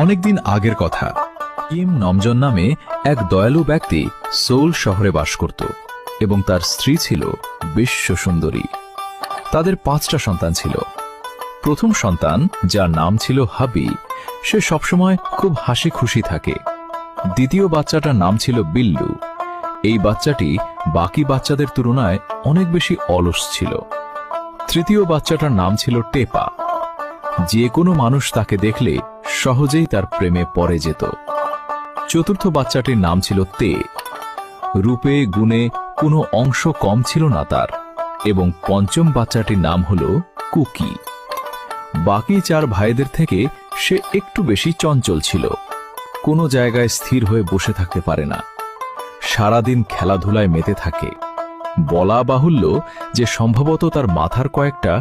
অনেকদিন আগের কথা। কিম নমজন নামে এক দয়ালু ব্যক্তি সোল শহরে বাস করত এবং তার স্ত্রী ছিল বিশ্ব সুন্দরী। তাদের 5টা সন্তান ছিল। প্রথম সন্তান, যার নাম ছিল হাবি, সে সবসময় খুব হাসি খুশি থাকে। দ্বিতীয় বাচ্চাটার নাম ছিল বিল্লু। এই বাচ্চাটি বাকি বাচ্চাদের তুলনায় অনেক বেশি অলস ছিল। তৃতীয় বাচ্চাটার নাম ছিল টেপা। যে কোনো মানুষ তাকে দেখলে সহজেই তার প্রেমে পড়ে যেত। চতুর্থ বাচ্চাটির নাম ছিল তে। রূপে গুণে কোনো অংশ কম ছিল না তার। এবং পঞ্চম বাচ্চাটির নাম হল কুকি। বাকি 4 ভাইদের থেকে সে একটু বেশি চঞ্চল ছিল। কোনো জায়গায় স্থির হয়ে বসে থাকতে পারে না। সারাদিন খেলাধুলায় মেতে থাকে। বলা বাহুল্য যে সম্ভবত তার মাথার কয়েকটা